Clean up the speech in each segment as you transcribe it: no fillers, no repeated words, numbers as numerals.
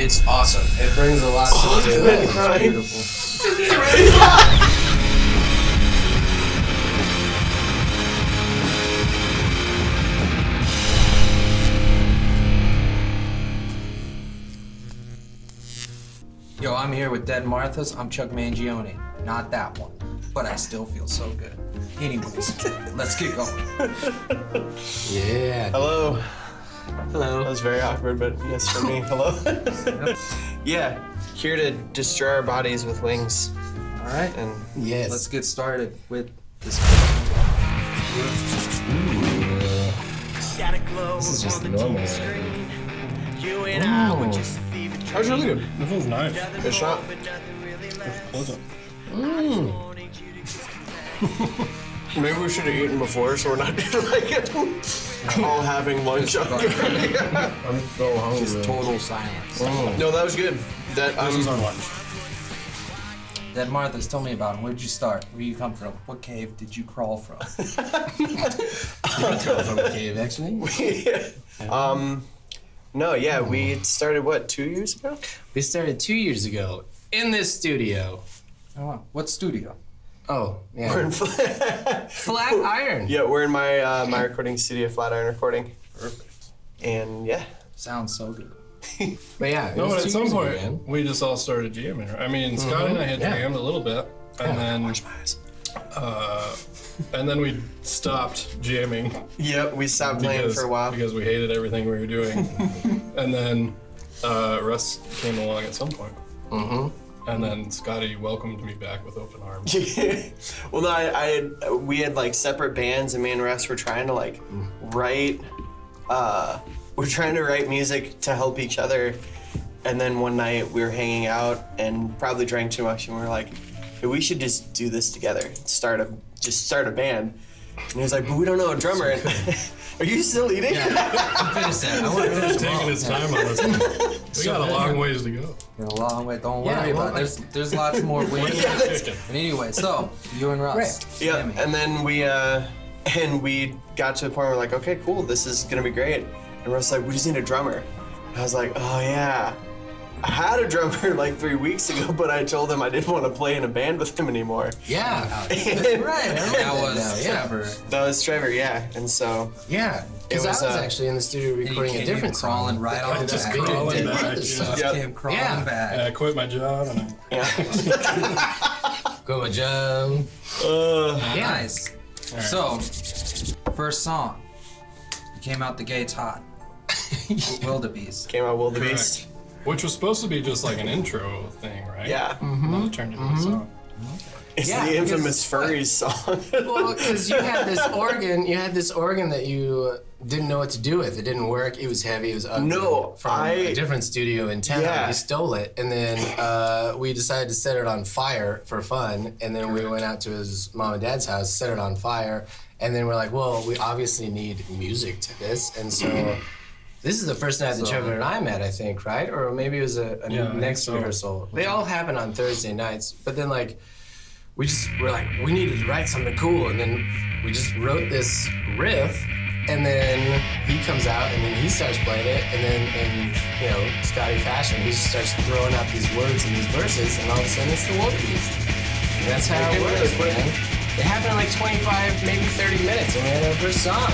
It's awesome. It brings a lot to the table. It's beautiful. Yo, I'm here with Dead Martha's. I'm Chuck Mangione. Not that one. But I still feel so good. Anyways, let's get going. Yeah. Hello. Hello. That was very awkward, but yes, for me. Hello. Yeah, here to destroy our bodies with wings. All right. And yes. Let's get started with this. This is just normal. that was really good. This was nice. Good shot. Wasn't. Maybe we should have eaten before, so we're not like all having lunch. I'm so hungry. Just total silence. No, that was good. That This is our lunch. Dead Martha's, tell me about him. Where'd you start? Where you come from? What cave did you crawl from? Crawl from a cave, actually. No, yeah, we started what, 2 years ago? We started 2 years ago in this studio. Oh, wow. What studio? Oh, yeah. We're in Flat Iron. Yeah, we're in my my recording studio, Flatiron Recording. Perfect. And yeah. Sounds so good. But yeah, No, but at some point, man. we just all started jamming. I mean, Scott and I had jammed a little bit, and then we stopped jamming Yep, we stopped playing for a while. because we hated everything we were doing. And then Russ came along at some point. And then Scotty welcomed me back with open arms. Well, no, we had like separate bands, and me and Russ were trying to like write. We're trying to write music to help each other, and then one night we were hanging out and probably drank too much, and we were like, hey, we should just do this together. Start a band. And he was like, but we don't know a drummer. Are you still eating? I finished that. I want to finish them Taking all. his time on this one. We got a long ways to go. You're a long way. Don't Yeah, worry well, about it. There's lots more wings. Chicken. But anyway, so you and Russ. Right. Yeah, jamming. and then we got to the point where we're like, okay, cool, this is gonna be great. And Russ was like, we just need a drummer. I was like, oh yeah. I had a drummer like 3 weeks ago, but I told him I didn't want to play in a band with him anymore. Yeah. That's right. I remember That was now, yeah. Trevor. That was Trevor, yeah. And so Yeah. Because I was, was actually in the studio recording a different song. crawling right on Just back. couldn't Crawling do back, this yeah. stuff. Yep. Came crawling Yeah. back. And I quit my job and yeah. Go my jump. Nice. So, first song. You came out the gates hot. Wildebeest. Came out Wildebeest. correct. Which was supposed to be just like an intro thing, right? Yeah. And then it turned into a song. It's Yeah, the infamous because- Furries song. Well, because you had this organ that you didn't know what to do with. It didn't work. It was heavy. It was ugly. No, from a different studio in town. Yeah. We stole it, and then we decided to set it on fire for fun. And then we went out to his mom and dad's house, set it on fire, and then we're like, well, we obviously need music to this, and so. This is the first night that Trevor and I met, I think, right? Or maybe it was a Yeah, I think next so. rehearsal. They all happen on Thursday nights, but then like we're like, we needed to write something cool, and then we just wrote this riff, and then he comes out, and then he starts playing it, and then in Scotty fashion, he just starts throwing out these words and these verses, and all of a sudden it's the Wildebeest. And that's how it works, man. It happened in like 25, maybe 30 minutes, and we had our first song.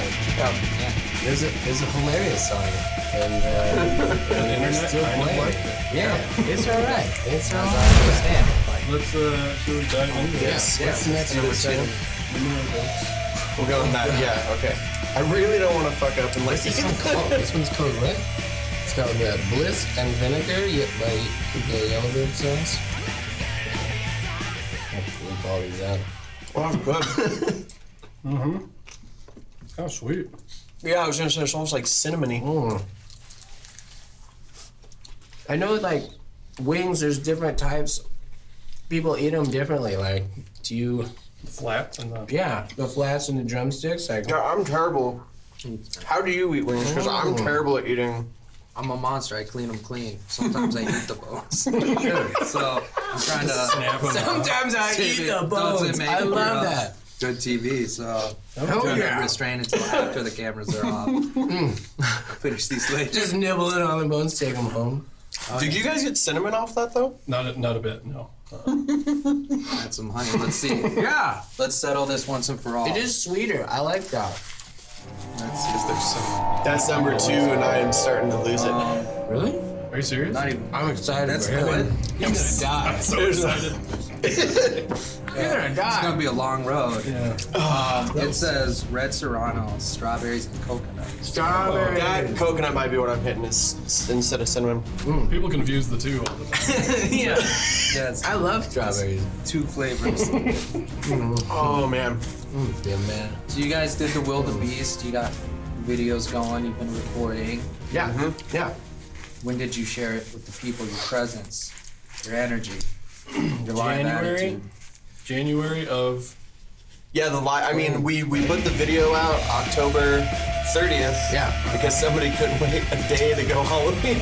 It was a hilarious song, and The internet still kind of playing. liked it. Yeah, it's all right. It's all I right. understand. Let's should we dive into Yes. Yeah. What's the next Number one? two. We'll go with that. Yeah, okay. I really don't want to fuck up and let What's this one called? This one's called what? It's called Bliss and Vinegar by the Yellowbird Songs. Leave all these out. Oh, good. Oh, sweet. Yeah, I was gonna say it's almost like cinnamony. I know, like, wings, there's different types. People eat them differently. Like, do you... Flat and the Yeah, the flats and the drumsticks. Like, Yeah, I'm terrible. How do you eat wings? Because I'm terrible at eating. I'm a monster. I clean them clean. Sometimes I eat the bones. So I'm trying to snap 'em off. sometimes I Save eat it. the Doesn't bones. make I it love for, that. good TV. So I'm Oh, trying yeah. to restrain until after the cameras are off. Finish these later. Just nibble it on the bones, take them home. Did you guys get cinnamon off that though? Not a bit, no. Add some honey. Let's see. Yeah, Let's settle this once and for all. it is sweeter. I like that. Let's see. Is there some? That's number 2, and I am starting to lose it. Really? Are you serious? Not even. I'm excited. That's for him. good. He's gonna die. So excited. He's gonna It's die. gonna be a long road. Yeah. It says red serrano, strawberries, and coconut. Strawberry. That coconut might be what I'm hitting instead of cinnamon. People confuse the two all the time. Yeah. Yeah, it's I love strawberries. 2 flavors. Oh man. Yeah, man. So you guys did the Wildebeest. You got videos going. You've been recording. Yeah. Yeah. When did you share it with the people? Your presence, your energy, your live January? attitude. January of. Yeah, I mean, we put the video out October 30th. Yeah. Because somebody couldn't wait a day to go Halloween.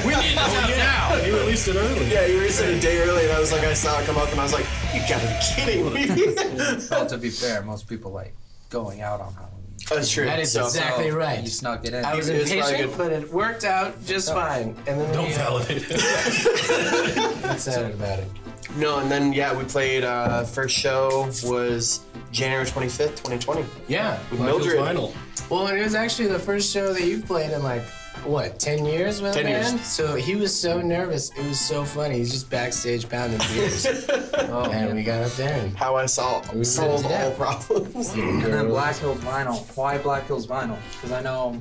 We need this out now. You released it early. Yeah, you were saying a day early, and I was like, I saw it come up, and I was like, you gotta be kidding me. Well, to be fair, most people like going out on Halloween. That's true. That is So- exactly So, right. You snuck it in. I was It was probably impatient, good. but it worked out just fine. And then Don't we, validate it. I'm excited about it. No, and then yeah, we played. First show was January 25th, 2020. Yeah. With Black Hills Mildred. Vinyl. Well, it was actually the first show that you've played in like, what, 10 years with 10 a years. band? So he was so nervous. It was so funny. He's just backstage pounding beers. Oh, And we got up there and How I solved did all it. problems. And then Black Hills Vinyl. Why Black Hills Vinyl? Because I know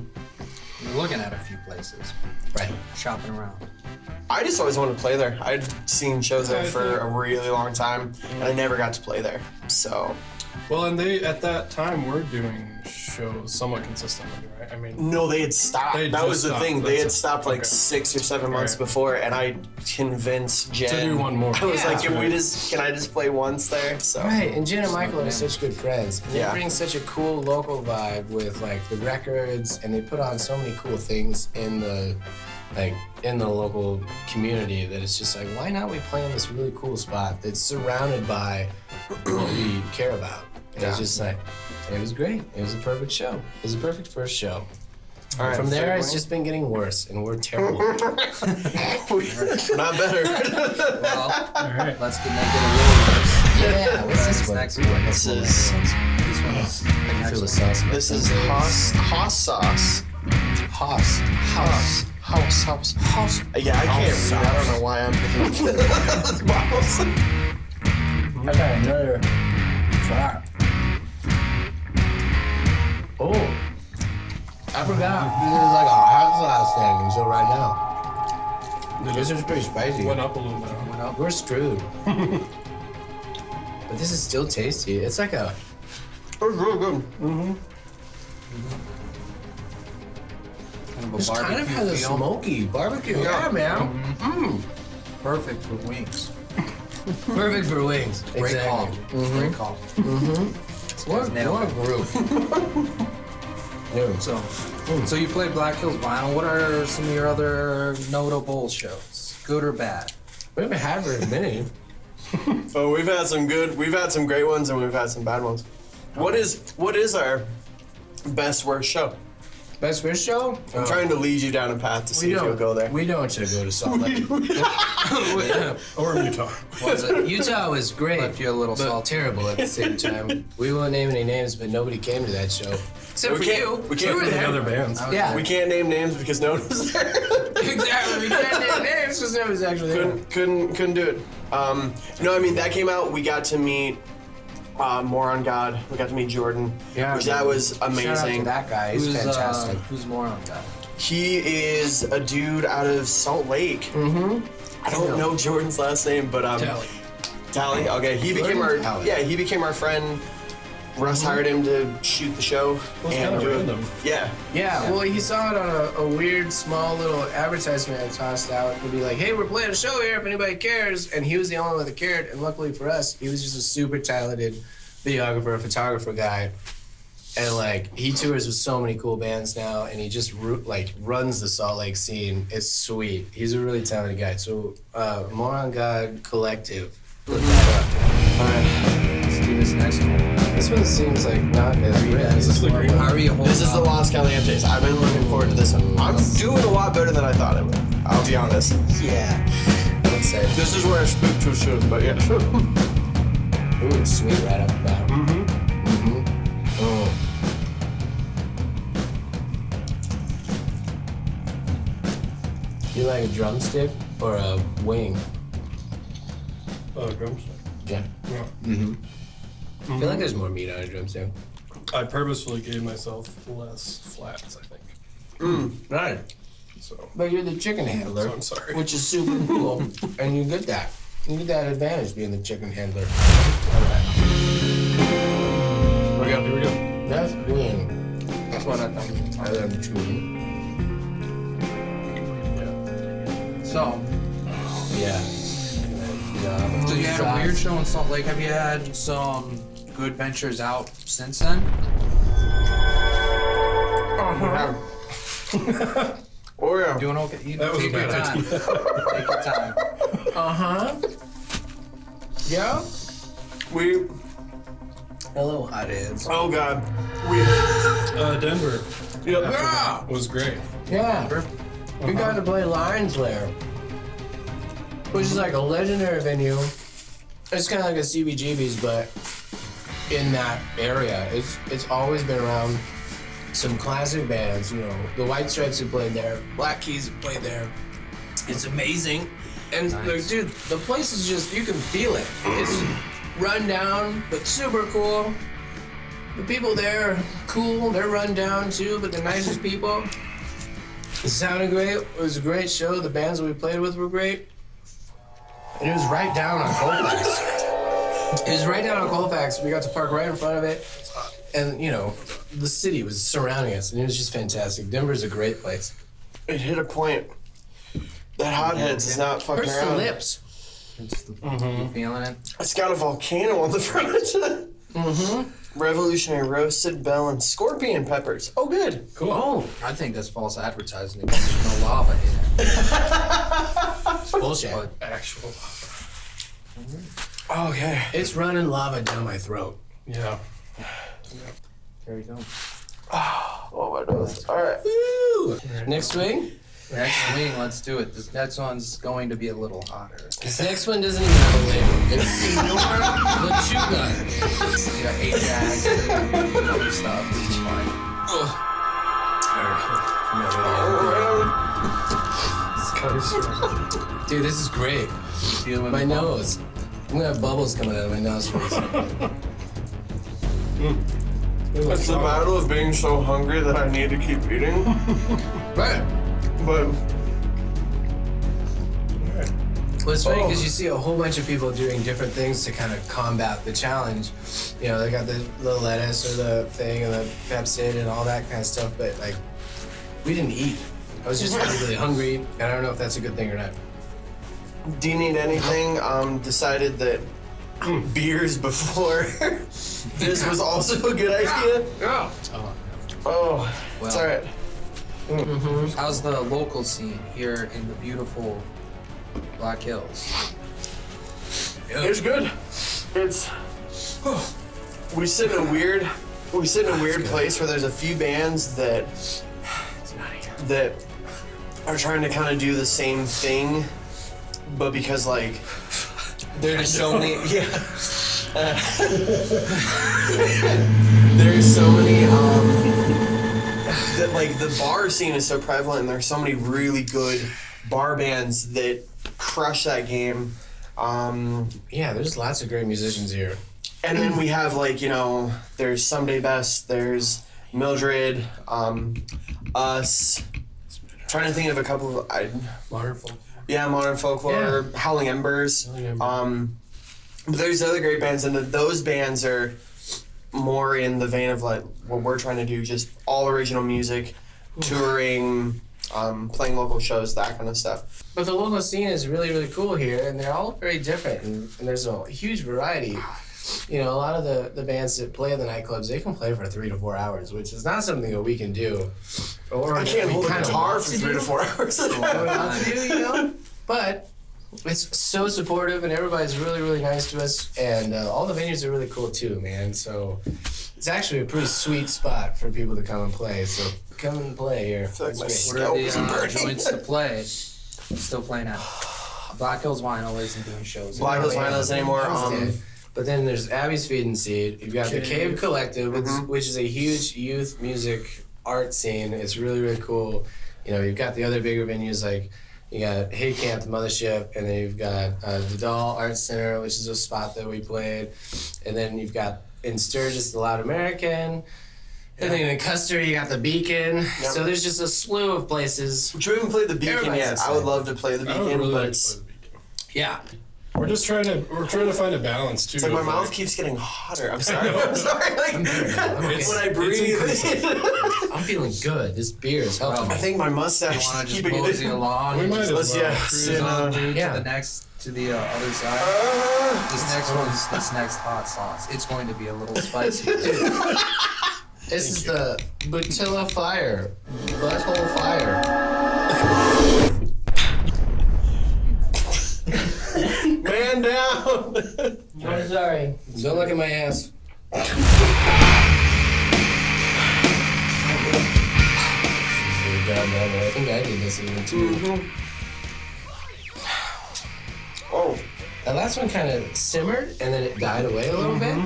you're looking at a few places, right. shopping around. I just always wanted to play there. I'd seen shows there for a really long time, and I never got to play there. So Well, and they at that time were doing shows somewhat consistently, right? I mean, no, they had stopped. They That just was the stopped. thing. They That's had it. stopped like Okay. 6 or 7 months Right. before, and I convinced Jen to do one more. I was Yeah. like, can I just play once there? So Right, and Jen and Michael are such good friends. And Yeah. they bring such a cool local vibe with like the records, and they put on so many cool things in the local community that it's just like, why not we play in this really cool spot that's surrounded by what we care about? And it's just like, it was great. It was a perfect show. It was a perfect first show. all right, From there, third it's one? just been getting worse, and we're terrible. not better. Well, All right. let's get that get a little worse. Yeah, what's this one? Next one. This is This one is. I can feel the sauce. this is Haas sauce. House. House. Yeah, I can't read. I don't know why I'm picking up bottles. I got another flat. Oh, I forgot. This is like a hot sauce thing until right now. This is pretty spicy. Went up a little bit. Huh? We're screwed. But this is still tasty. It's like a. It was really good. Kind of a This kind of barbecue has a feel. smoky barbecue. Yeah, man. Perfect for wings. Perfect for wings. Great call. Great call. What nailed a it. group. Yeah. So you play Black Hills Vinyl. What are some of your other notable shows? Good or bad? We haven't had very many. Oh, we've had some great ones, and we've had some bad ones. What is our best worst show? Best fish show? I'm trying to lead you down a path to see if you'll go there. We don't want you to go to Salt Lake. Or Utah. Was it? Utah was great, Left you a little but salty. terrible at the same time. We won't name any names, but nobody came to that show. Except We for can't- you. we can't You were put The there. other bands. Yeah. We can't name names because no one was there. Exactly. We can't name names because nobody's actually there. couldn't do it. No, I mean that came out. We got to meet More on God. We got to meet Jordan. Yeah. Which that was Shout out to amazing. that guy. He's fantastic. Who's more on that? He is a dude out of Salt Lake. Mm-hmm. I don't know Jordan's last name, but Tally. Okay, he became our Tally. he became our friend. Russ hired him to shoot the show. Well, it's kind of do it. random. Yeah. Yeah, well, he saw it on a weird, small little advertisement I tossed out. It'd be like, hey, we're playing a show here if anybody cares. And he was the only one that cared. And luckily for us, he was just a super talented videographer, photographer guy. And, like, he tours with so many cool bands now. And he just, runs the Salt Lake scene. It's sweet. He's a really talented guy. So, More on God Collective. Look that up. Let's do this next one. This one seems like not as rich. This is the green one. How are you holding This is the up? Los Calientes. I've been looking forward to this one. I'm doing a lot better than I thought I would. I'll be honest. Yeah. I would say. This is where I speak too soon, but yeah. Ooh, it's sweet right up the bat. You like a drumstick or a wing? Drumstick. Yeah. Yeah. I feel like there's more meat on a drumstick. I purposefully gave myself less flats, I think. Right. So, But you're the chicken handler, so I'm sorry. which is super cool, and you get that. You get that advantage being the chicken handler. Here we go. That's green. That's what I thought. I love too. So, Yeah. so you had a weird show in Salt Lake. Have you had some good ventures out since then? Oh yeah. Doing okay? You That was take a your bad time. idea. Take your time. Yeah. We. Hello, hotheads. Oh god. We. Denver Yep. Yeah. was great. Yeah. We got to play Lions Lair, which is like a legendary venue. It's kind of like a CBGB's, but in that area. It's always been around some classic bands. You know, the White Stripes have played there, Black Keys have played there. It's amazing. And like, dude, the place is just, you can feel it. It's run down, but super cool. The people there are cool. They're run down too, but the nicest people. It sounded great. It was a great show. The bands that we played with were great. And it was right down on Colfax. It was right down on Colfax. We got to park right in front of it. And, you know, the city was surrounding us, and it was just fantastic. Denver's a great place. It hit a point. That hotheads is not fucking Hurts the around. lips. You feeling it? It's got a volcano on the front. Revolutionary roasted bell and scorpion peppers. Oh, good. Cool. Oh, I think that's false advertising. There's no lava in it. bullshit. Actual. Okay. It's running lava down my throat. Yeah. There you go. Oh, my nose. All right. Woo! Next swing? Next wing, let's do it. This next one's going to be a little hotter. This next one doesn't even have a label. It's Senor Lechuga. You got Ajax and other stuff. It's fine. Dude, this is great. Feeling My the bump. nose. I'm gonna have bubbles coming out of my nostrils. It's the battle of being so hungry that I need to keep eating. Right. But Well, it's funny because you see a whole bunch of people doing different things to kind of combat the challenge. You know, they got the lettuce or the thing and the Pepsid and all that kind of stuff, but like, we didn't eat. I was just really, really hungry, and I don't know if that's a good thing or not. do you need anything? Decided that beers before this was also a good idea. Yeah. Oh, it's Well. all right. How's the local scene here in the beautiful Black Hills? It's good. It's we sit in a weird place where there's a few bands that are trying to kind of do the same thing, but because like there's so many there's so many that like the bar scene is so prevalent and there's so many really good bar bands that crush that game. Yeah, there's lots of great musicians here. And then we have like, you know, there's Someday Best, there's Mildred, us. Trying to think of a couple of Modern folk. Modern Folklore, Howling Embers. But there's other great bands, and those bands are more in the vein of like what we're trying to do, just all original music, touring, playing local shows, that kind of stuff. But the local scene is really, really cool here, and they're all very different, and there's a huge variety. You know, a lot of the bands that play at the nightclubs, they can play for 3 to 4 hours, which is not something that we can do. Or I can't we hold a kinda guitar want for to 3 to do. 4 hours. Or want to do, you know? But it's so supportive, and everybody's really, really nice to us, and all the venues are really cool too, man. So it's actually a pretty sweet spot for people to come and play. So come and play here. feel like my It's What great. are the Scalp is burning. joints to play? Still playing at Black Hills Vinyl isn't doing shows. Black Hills Vinyls anymore. But then there's Abby's Feed and Seed. You've got the Cave Collective, which is a huge youth music art scene. It's really, really cool. You know, you've got the other bigger venues like you got Hay Camp, the Mothership, and then you've got the Doll Art Center, which is a spot that we played. And then you've got in Sturgis, the Loud American. And then in Custer, you got the Beacon. So there's just a slew of places. We haven't played the Beacon Everybody's yet. I excited. would love to play the I would Beacon, really but like to it's play the Beacon. Yeah. We're trying to find a balance too. like my of, mouth keeps getting hotter. I'm sorry. I'm sorry. Like It's- when I breathe, I'm feeling good. This beer is helping I me. think my You mustache want to is just keeping mosey it. along? We and might just as Let's well. cruise on, dude, Yeah. to the other side. This next hot sauce. It's going to be a little spicy. This is the Butilla Fire. Butthole Fire. Man down. I'm sorry. Don't look at my ass. I think I did this even too. Oh, That last one kind of simmered and then it died away a little bit.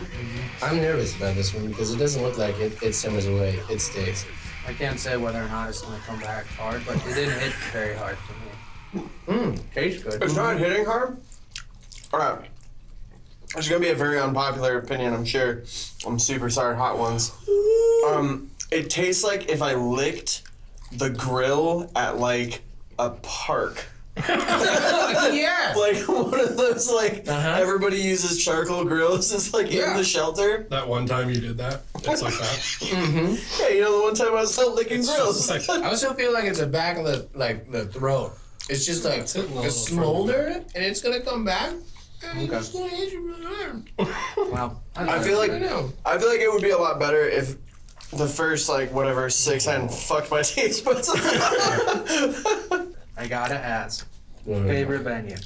I'm nervous about this one because it doesn't look like it simmers away. It stays. I can't say whether or not it's going to come back hard, but it didn't hit very hard for me. Tastes good. it's not hitting hard. All right. It's gonna be a very unpopular opinion, I'm sure. I'm super sorry, hot ones. It tastes like if I licked the grill at like a park. Yeah. Like one of those like everybody uses charcoal grills. It's like in the shelter. That one time you did that, it's like that. Yeah, you know the one time I was out licking grills. It's like, I also feel like it's the back of the throat. It's just like It's hitting a a little smolder and it's gonna come back. And Okay. it's gonna hit you really hard. Well, I feel like I know. it would be a lot better if the first like whatever 6 hadn't fucked my taste buds. I gotta ask. Favorite venue.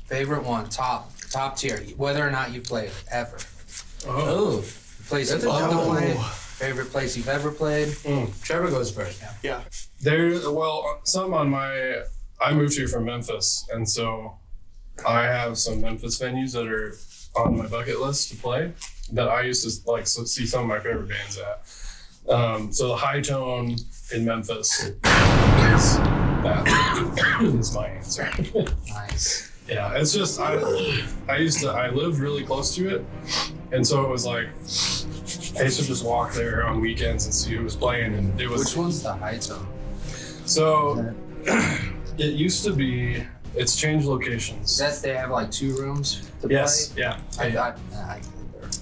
Favorite one. Top tier. Whether or not you've played ever. Oh, Place you've That's a loved to tough play. one. Favorite place you've ever played. Trevor goes first. Yeah. I moved here from Memphis, and so I have some Memphis venues that are on my bucket list to play that I used to like see some of my favorite bands at. So the High Tone in Memphis is that is my answer. Nice. Yeah, it's just I lived really close to it, and so it was like I used to just walk there on weekends and see who was playing, and it was Which one's the high tone? so. It used to be. It's changed locations. They have like 2 rooms to Yes. play. Yeah. I played there.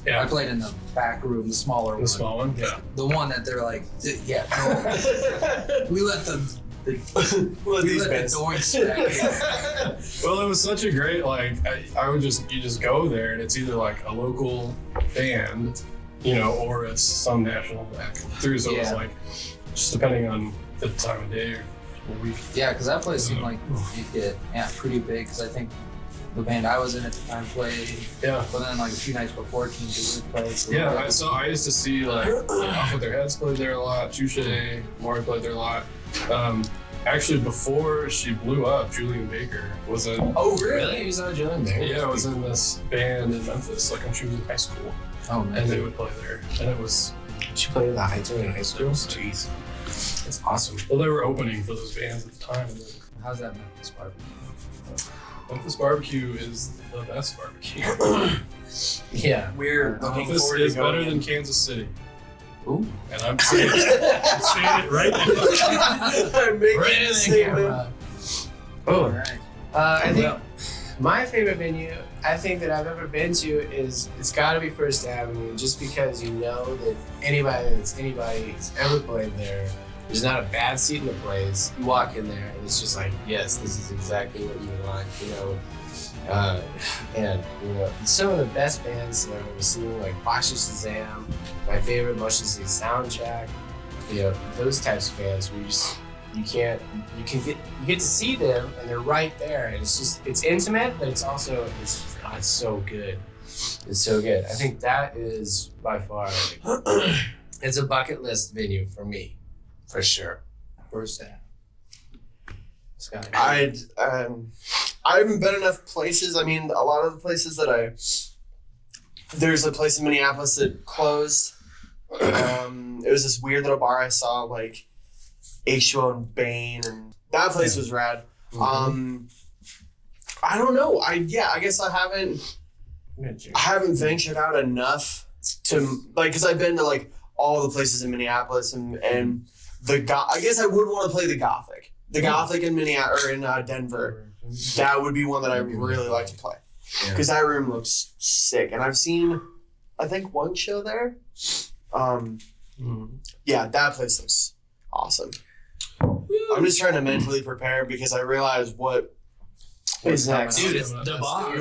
Yeah. I played in the back room, the smaller one. The small one. Yeah. The one that they're like, yeah. We let the Well, we these let bands. the doinks back. Well, it was such a great like. You just go there and it's either like a local band, or it's some national act through. So it was Yeah. like just depending on the time of day or week. Yeah, because that place seemed like you'd get pretty big. Because I think the band I was in at the time played, Yeah. but then like a few nights before King Gizzard played. So Yeah, I used to see like Off With Their Heads played there a lot. Touche, Maury played there a lot. Actually, before she blew up, Julian Baker was in. Oh, really? He's not Julian Baker. Yeah, was in this band in Memphis, like when she was in high school, Oh and man. they would play there, and it was She played the high tone in high school. Jeez, that's awesome. well, they were opening for those bands at the time. And then How's that Memphis barbecue? Memphis barbecue is the best barbecue. Yeah. We're looking Memphis forward to is better going. than Kansas City, Ooh. and I'm saying it right now. I'm making Right a in the statement. camera. All Oh, right. I think my favorite venue I think that I've ever been to is it's got to be First Avenue, just because you know that anybody who's ever played there, there's not a bad seat in the place. You walk in there and it's just like, yes, this is exactly what you want, and some of the best bands that I've ever seen, like Boxer Shazam, my favorite Motion City Soundtrack, those types of bands where you can get to see them, and they're right there, and it's intimate, but it's also it's so good. It's so good. I think that is by far it's a bucket list venue for me, for sure. Where's that? Scott. I haven't been enough places. I mean, a lot of the places there's a place in Minneapolis that closed. It was this weird little bar I saw, like H2O and Bane, and that place was rad. Mm-hmm. I don't know. I guess I haven't ventured out enough to because I've been to like all the places in Minneapolis and I guess I would want to play the Gothic. The Gothic in Minneapolis or in Denver. That would be one that I really like to play because that room looks sick, and I've seen, I think, one show there. Yeah, that place looks awesome. I'm just trying to mentally prepare because I realize what is next. Dude, it's the bar.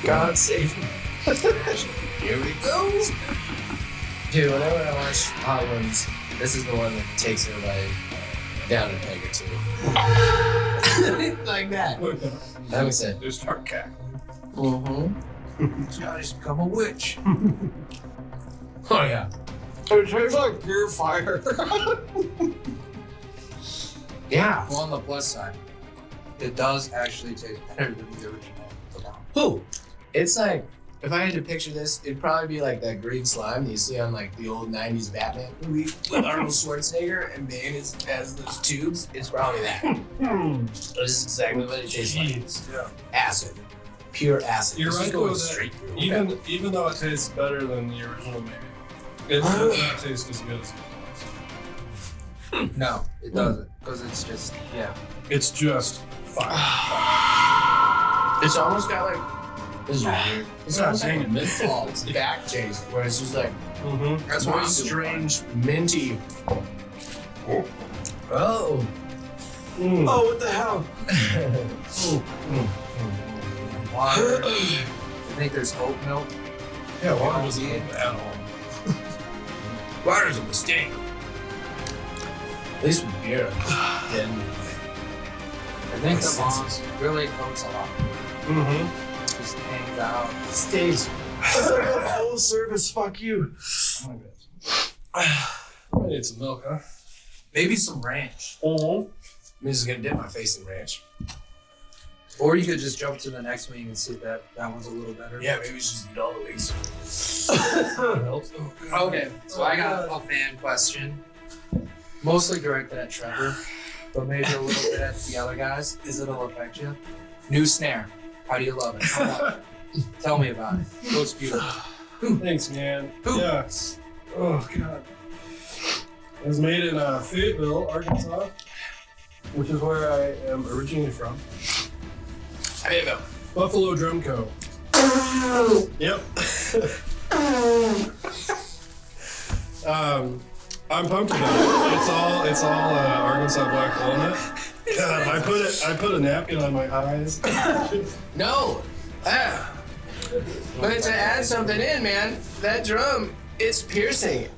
God save me. Here we go. Dude, whenever I watch Hot Ones, this is the one that takes everybody down a peg or two. Like that. That makes sense. They start cackling. Mm-hmm. Scotty's become a witch. Oh, yeah. It tastes like pure fire. Yeah. Well, on the plus side, it does actually taste better than the original. Who? It's like, if I had to picture this, it'd probably be like that green slime that you see on like the old 90s Batman movie with Arnold Schwarzenegger and Bane has those tubes. It's probably that. This is exactly what it tastes like. Yeah. Acid. Pure acid. You're This is right going though, straight that through. even though it tastes better than the original, maybe it does not taste as good as it. No, it doesn't, because it's just It's just fire. It's almost got like, this is weird. It's Yeah, almost like a dang it. menthol. It's back taste, where it's just like, Mm-hmm. That's very why I'm strange, minty. Oh. Oh, what the hell? water. I think there's oat milk. Yeah, water doesn't help at all. Water's a mistake. At least with beer, then I think the Senses. mom really cooks a lot. Mm-hmm. Just hangs out. stays. It's like a full service fuck you. I need some milk, huh? Maybe some ranch. I'm just gonna dip my face in ranch. Or you could just jump to the next wing and see if that one's a little better. Yeah, maybe we should just eat all the wings. That helps. Okay, so I got a fan question. Mostly directed at Trevor, but maybe a little bit at the other guys. Is it'll affect you? New snare. How do you love it? How much? Tell me about it. Looks beautiful. Thanks, man. Who? Yeah. Oh God. It was made in Fayetteville, Arkansas, which is where I am originally from. Buffalo Drum Co. Yep. I'm pumped about it. It's all Arkansas black walnut. God, I put a napkin on my eyes. No. But to add something in, man, that drum, it's piercing.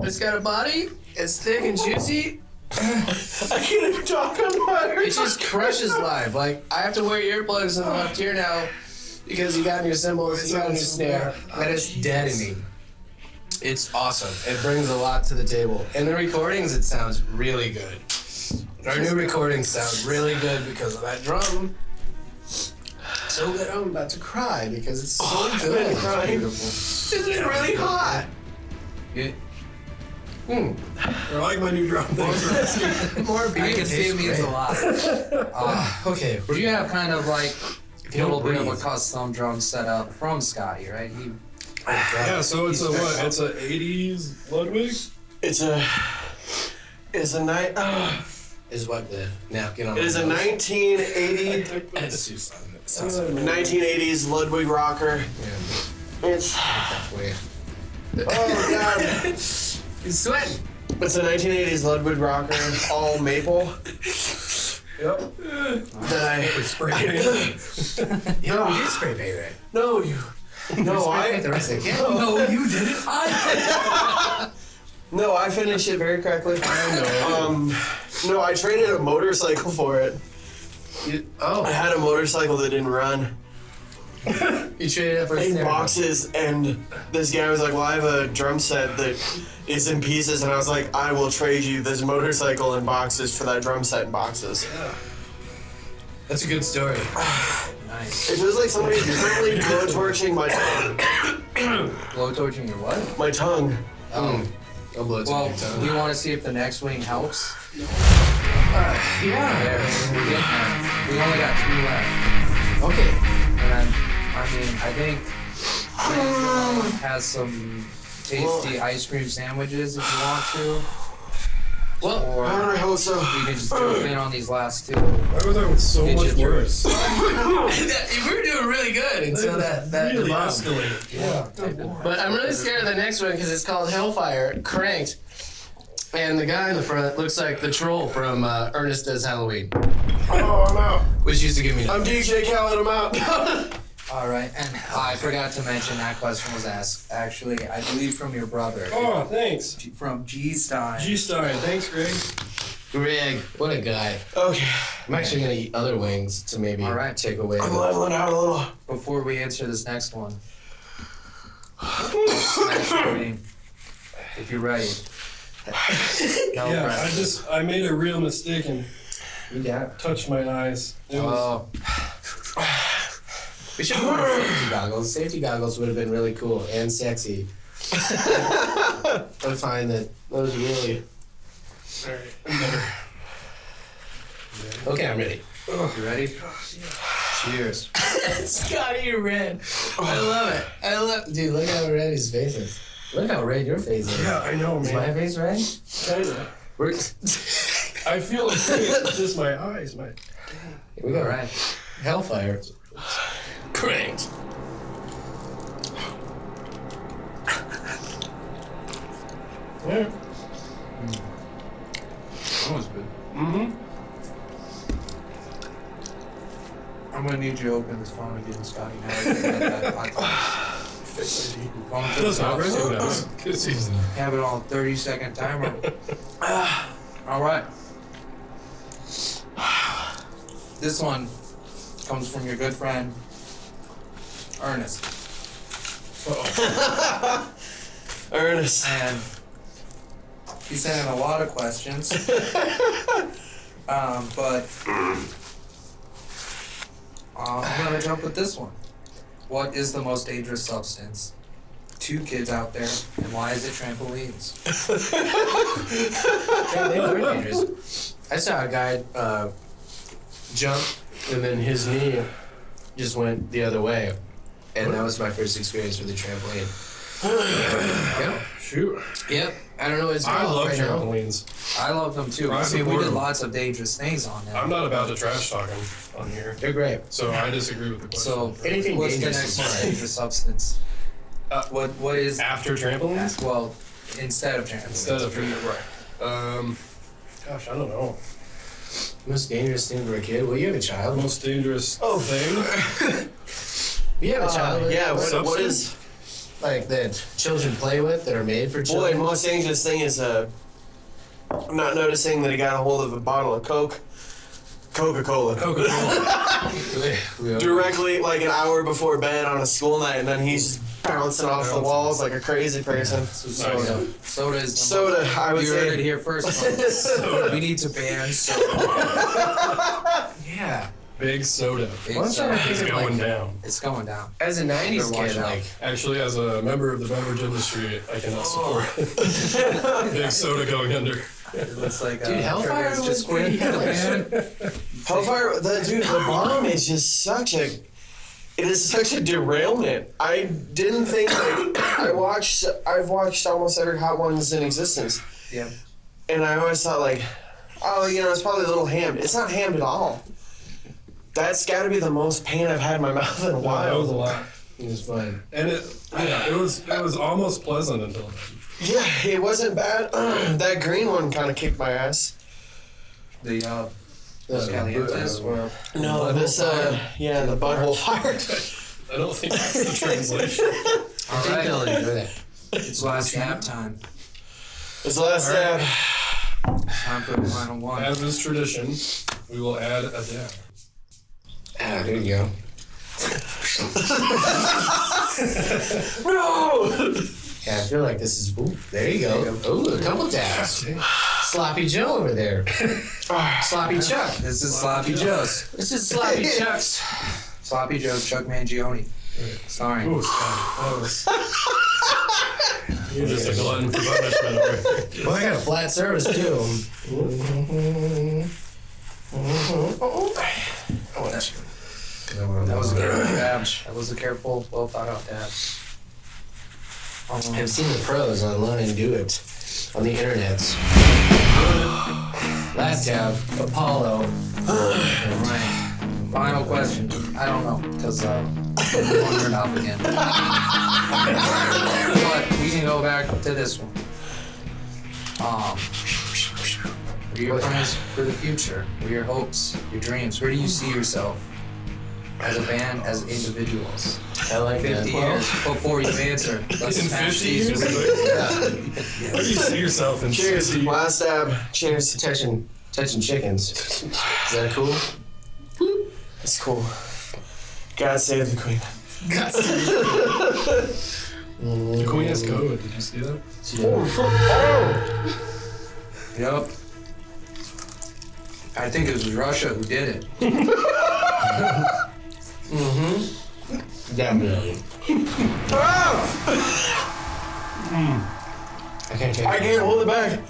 It's got a body, it's thick and juicy. I can't even talk on fire. It just crushes live. Like, I have to wear earplugs in the left ear now because you got new cymbals, you got new snare, and it's deadening. It's awesome. It brings a lot to the table. In the recordings, it sounds really good. Our new recordings sound really good because of that drum. So good, I'm about to cry because it's so good. been crying. This is really hot. Yeah. I like my new drum. Thanks for asking. More beer I can see it tastes means a great. lot. Okay. Do you have kind of like a don't little bit of a breathe. custom drum set up from Scotty, right? Yeah, so it's a what? It's a 80s Ludwig. It's a night. Is what the napkin on It is my a nose. 1980 It's too soft. It sounds like 1980s Ludwig rocker. It's halfway. oh god. He's sweating. It's a 1980s Ludwig rocker, all maple. Yep. That Spray paint. Yeah, we did spray paint it. no, you. No, Spray paint the I. rest of the kit. No, you didn't. No, I finished it very correctly. I know. No, I traded a motorcycle for it. I Oh, had a motorcycle that didn't run. you traded it for a In snare. boxes, and this guy was like, well, I have a drum set that is in pieces, and I was like, I will trade you this motorcycle in boxes for that drum set in boxes. That's a good story. Nice. It feels like somebody's currently blowtorching my tongue. Blowtorching your what? My tongue. I'll blow it to Well, your tongue. do you want to see if the next wing helps? Yeah. We're getting there. We only got 2 left. Okay. And I think has some tasty ice cream sandwiches if you want to. Well, Or I hope so. you can just jump in on these last 2. Why was that so Get much you worse? we were doing really good until that really bomb. escalated. Yeah. But I'm really scared of the next one because it's called Hellfire Cranked. And the guy in the front looks like the troll from Ernest Does Halloween, Oh, I'm out. which used to give me I'm DJ Khaled, I'm out. All right, and I forgot to mention that question was asked actually, I believe, from your brother, Oh, thanks. from G Stein. G Stein. Thanks, Greg. Greg. What a guy. Okay, I'm actually going to eat other wings to maybe All right. take away. I'm leveling out a little. Before we answer this next one, smash your wing. If you're ready. No Yeah, pressure. I made a real mistake and You got it. touched my eyes. It was, Oh, We should have worn safety goggles. Safety goggles would have been really cool and sexy. I find that those really. alright, I'm better. Okay, I'm ready. you ready? Cheers. Scotty, you're red. I love it. Dude, look how red his face is. Look how red your face is. Yeah, I know, Is my man. face red? Kinda. We're... I feel like it's just my eyes. Here we go. All right. Hellfire. Cranked. Yeah. That was good. Mm-hmm. I'm gonna need you to open this phone again, Scotty. Now that phone to the Doesn't top, so recognize. Cause he's have it on 30-second timer. All right. This one comes from your good friend, Ernest. Ernest. And he sent in a lot of questions. But I'm gonna jump with this one. What is the most dangerous substance? 2 kids out there, and why is it trampolines? They were dangerous. I saw a guy jump, and then his knee just went the other way. And that was my first experience with a trampoline. Yep. shoot. Yep. I don't know what it's called I love right now. trampolines. I love them too. I See, we support did them. lots of dangerous things on them. I'm not about to trash talk him on here, They're great. so I disagree with the question. So, Anything what's the dangerous next is most fine. dangerous substance? What is After trampolines? well instead of trampolines? Instead of trampolines, right. Gosh, I don't know. Most dangerous thing for a kid? Well, you have a child. Most dangerous thing? You have a child. Yeah, what Substance? is... Like that children play with that are made for Boy, children. most dangerous thing is not noticing that he got a hold of a bottle of Coca-Cola. Coca-Cola. Directly, like an hour before bed on a school night, and then he's bouncing off the walls like a crazy person. So soda. Soda is the Soda, I would You heard it say. here first. Folks. We need to ban soda. Yeah. Big soda. Big Once I soda. It's think of, going like, down. It's going down. As a 90s Better watch kid, out. like, Actually, as a member of the beverage industry, I cannot support big soda going under. It looks like Dude, Hellfire Trevor's was just quit. pretty Man. Hellfire, the bomb is just such a... It is such a derailment. I didn't think, like, I've watched almost every Hot Ones in existence. Yeah. And I always thought, like, oh, it's probably a little hammed. It's not hammed at all. That's got to be the most pain I've had in my mouth in a Wow, that was a while. lot. It was fun. And it was almost pleasant until then. Yeah, it wasn't bad. That green one kind of kicked my ass. The Los Calientes or No, this the butthole fire. I don't think that's the translation. I think they'll enjoy that. it's last nap time. It's the last dab. Time for the final one. As is tradition, we will add a dab. Ah, there you go. No! Yeah, I feel like this is. Ooh, there you go. Ooh, a couple dabs. Sloppy Joe over there. Sloppy Chuck. This is Sloppy Joe's. This is Sloppy Chuck's. Sloppy Joe's Chuck Mangione. Sorry. Ooh, that was. You're just a glutton for punishment over here. Well, I got a flat service too. That was a careful dab. That was a careful, well thought out dab. I've seen the pros online do it on the internets. Last dab, Apollo. Right. Final question. I don't know, because I'm wandering off again. But we can go back to this one. What are your plans for the future? What are your hopes, your dreams? Where do you see yourself as a band, as individuals? I like 50 that. years before you answer. Let's In smash 50 these. years? Where do you see yourself in Cheers. 60? Last dab. Cheers. Touching chickens. Is that cool? It's cool. God save the queen. The Queen has code. Did you see that? Yep. I think it was Russia who did it. Definitely. I can't take I can't hold it back.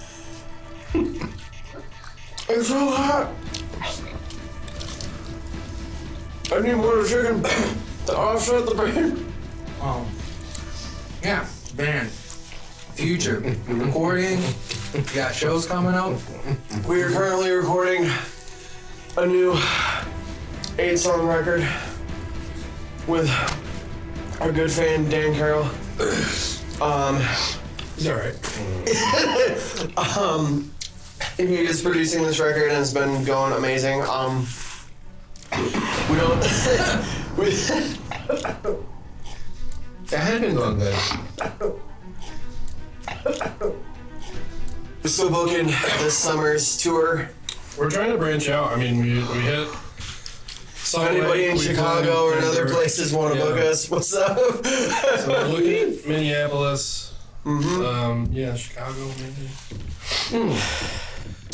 It's so hot. I need more chicken to offset the pain. Yeah, band. Future. You're recording. You got shows coming up. We are currently recording a new 8-song record with our good fan Dan Carroll. He's alright. He is producing this record and it's been going amazing. We don't. That had been going good. We're still booking this summer's tour. We're trying to branch out. I mean, we hit. If anybody in Chicago or in other places want to book us, what's up? So we're looking at Minneapolis. Mm-hmm. Chicago maybe.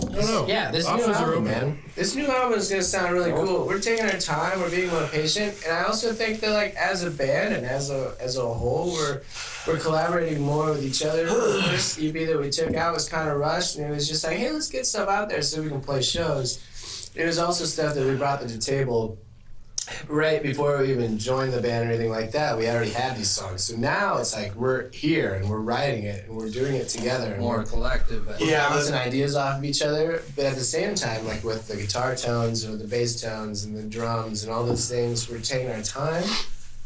I don't know. Yeah, this new Options are album, open. man. This new album is gonna sound really cool. We're taking our time. We're being more patient, and I also think that, like, as a band and as a whole, we're collaborating more with each other. The first EP that we took out was kind of rushed, and it was just like, hey, let's get stuff out there so we can play shows. It was also stuff that we brought to the table right before we even joined the band or anything like that. We already had these songs, so now it's like we're here and we're writing it and we're doing it together. And More we're collective. Yeah, bouncing ideas off of each other, but at the same time, like with the guitar tones or the bass tones and the drums and all those things, we're taking our time,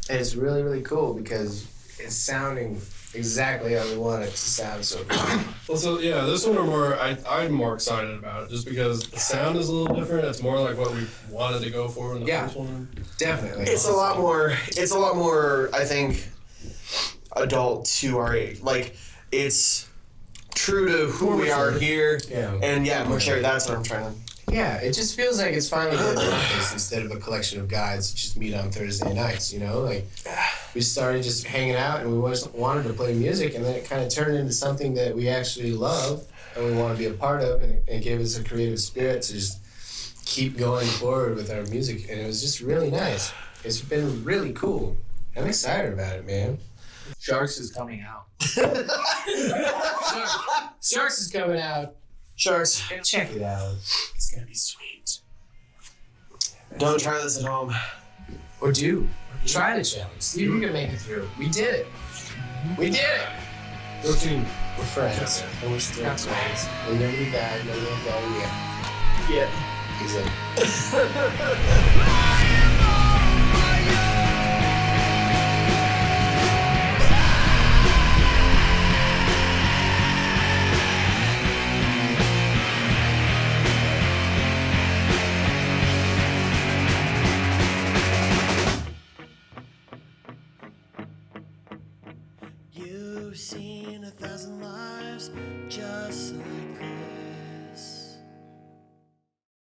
and it's really, really cool because it's sounding exactly how we want it to sound so far. Well, so yeah, this one I'm more excited about it just because the sound is a little different. It's more like what we wanted to go for in the Yeah. first one. Definitely. It's a lot more, I think, adult to our age. Like, it's true to who we are here. Yeah. And yeah, mature, that's what I'm trying to. Yeah, it just feels like it's finally getting like this instead of a collection of guys that just meet on Thursday nights, you know? Like, we started just hanging out and we wanted to play music, and then it kind of turned into something that we actually love and we want to be a part of, and it gave us a creative spirit to just keep going forward with our music, and it was just really nice. It's been really cool. I'm excited about it, man. Sharks is coming out. Sharks is coming out. Sharks, Check it out. It's gonna be sweet. don't try this at home. Or do. Try the challenge. See if we can make it through. We did it. We did it. 13. We're friends. And we're still friends. And nobody died. Nobody died yet. Yeah. Exactly.